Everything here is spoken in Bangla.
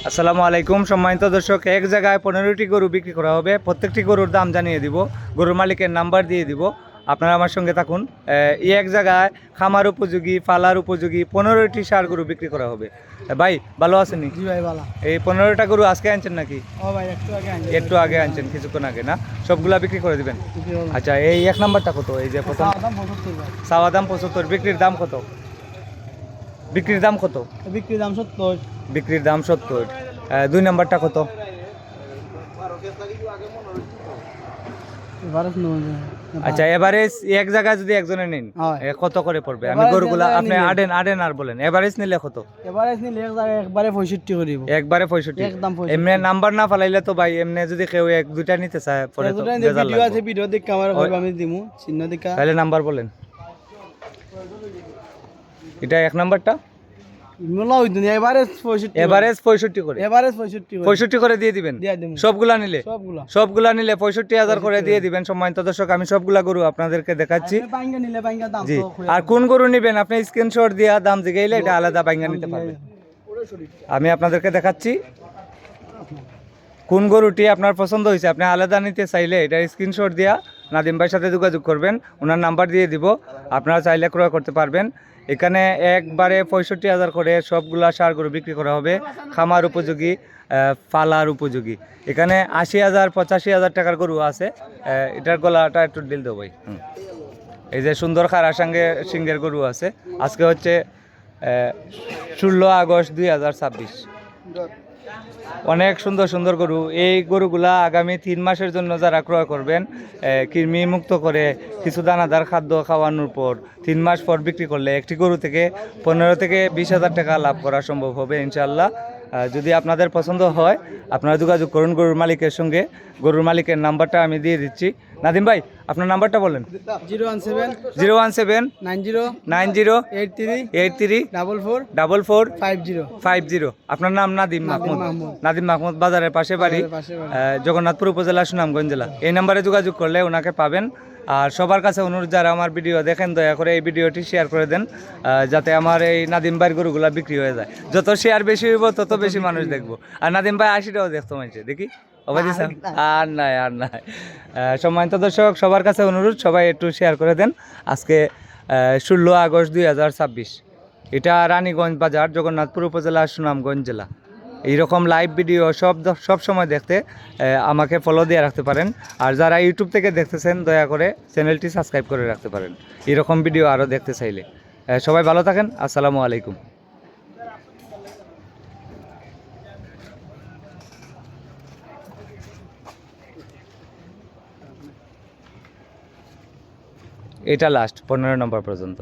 আসসালামু আলাইকুম সম্মানিত দর্শক, এক জায়গায় 15টি গরু বিক্রি করা হবে। প্রত্যেকটি গরুর দাম জানিয়ে দিব, গরুর মালিকের নাম্বার দিয়ে দিব। আপনারা আমার সঙ্গে থাকুন। এই এক জায়গায় খামার উপযোগী, ফালার উপযোগী 15টি ষাঁড় গরু বিক্রি করা হবে। ভাই ভালো আছেন? জি ভাই ভালো। এই 15টা গরু আজকে আনছেন নাকি? ও ভাই একটু আগে আনছেন, কিছুক্ষণ আগে না? সবগুলা বিক্রি করে দিবেন? আচ্ছা, এই এক নাম্বারটা কত? এই যে প্রথম চাওয়া দাম 75, বিক্রির দাম কত? বিক্রির দাম কত? বিক্রির দাম 70। বিক্রির দাম 70। দুই নাম্বারটা কত? আচ্ছা, এভারেজ এক জায়গায় যদি একজনে নেন কত করে পড়বে? আমি গরুগুলা আপনি আডেন আর বলেন, এভারেজ নিলে কত? এভারেজ নিলে এক জায়গায় একবারে 65 করে দিব। একবারে 65? একদম 65। এমনি নাম্বার না ফালাইলে তো ভাই, এমনি যদি কেউ এক দুইটা নিতে চায় পরে তো বেজার ভিডিও আছে, লাগবে। ভিডিও দেখে ক্যামেরা করব, আমি দিমু চিহ্ন দেখা। তাহলে নাম্বার বলেন। এটা এক নাম্বারটা মোলা হইতো না, এভারেজ 65। এভারেজ 65 করে? এভারেজ 65 করে। 65 করে দিয়ে দিবেন সবগুলা নিলে? সবগুলা নিলে 65,000 করে দিয়ে দিবেন। সম্মানিত দর্শক, আমি সবগুলা গরু আপনাদেরকে দেখাচ্ছি। বাইঙ্গা নিলে বাইঙ্গা দাম জি, তো। আর কোন গরু নেবেন আপনি স্ক্রিনশট দিয়া দাম জিগাইলে এটা আলাদা বাইঙ্গা নিতে পারবেন। আমি আপনাদেরকে দেখাচ্ছি কোন গরুটি আপনার পছন্দ হয়েছে। আপনি আলাদা নিতে চাইলে এটা স্ক্রিনশট দিয়া নাদিম ভাইয়ের সাথে যোগাযোগ করবেন, ওনার নাম্বার দিয়ে দিব, আপনারা চাইলে ক্রয় করতে পারবেন। এখানে একবারে 65,000 করে সবগুলা ষাঁড় গরু বিক্রি করা হবে, খামার উপযোগী, ফালার উপযোগী। এখানে 80,000 85,000 টাকার গরু আছে। এটার গলাটা একটু ডিল দেবো ভাই। এই যে সুন্দর খারা সিংহের গরু আছে। আজকে হচ্ছে 16 আগস্ট 2026। অনেক সুন্দর সুন্দর গরু। এই গরুগুলা আগামী 3 মাসের জন্য যারা ক্রয় করবেন, কৃমি মুক্ত করে কিছু দানাদার খাদ্য খাওয়ানোর পর 3 মাস পর বিক্রি করলে একটি গরু থেকে 15 থেকে 20,000 টাকা লাভ করা সম্ভব হবে ইনশাআল্লাহ। যদি আপনাদের পছন্দ হয় আপনারা যোগাযোগ করুন গরুর মালিকের সঙ্গে। গরুর মালিকের নাম্বারটা আমি দিয়ে দিচ্ছি। নাদিম ভাই, আপনার নাম্বারটা বলেন। 017 90 83 83 44 50। আপনার নাম? নাদিম মাহমুদ। নাদিম মাহমুদ, বাজারের পাশে বাড়ি, জগন্নাথপুর উপজেলা, সুনামগঞ্জ জেলা। এই নাম্বারে যোগাযোগ করলে ওনাকে পাবেন। আর সবার কাছে অনুরোধ, যারা আমার ভিডিও দেখেন দয়া করে এই ভিডিওটি শেয়ার করে দেন, যাতে আমার এই নাদিম ভাইয়ের গরুগুলা বিক্রি হয়ে যায়। যত শেয়ার বেশি হইব তত বেশি মানুষ দেখবো। আর নাদিম ভাই 80টাও দেখতো মানুষে, দেখি আর নাই। সম্মানিত দর্শক, সবার কাছে অনুরোধ, সবাই একটু শেয়ার করে দেন। আজকে 16 আগস্ট 2026। এটা রানীগঞ্জ বাজার, জগন্নাথপুর উপজেলা, সুনামগঞ্জ জেলা। এইরকম লাইভ ভিডিও সব সময় দেখতে আমাকে ফলো দিয়ে রাখতে পারেন। আর যারা ইউটিউব থেকে দেখতেছেন দয়া করে চ্যানেলটি সাবস্ক্রাইব করে রাখতে পারেন এরকম ভিডিও আরও দেখতে চাইলে। সবাই ভালো থাকেন। আসসালামু আলাইকুম। এটা লাস্ট 15 নম্বর পর্যন্ত।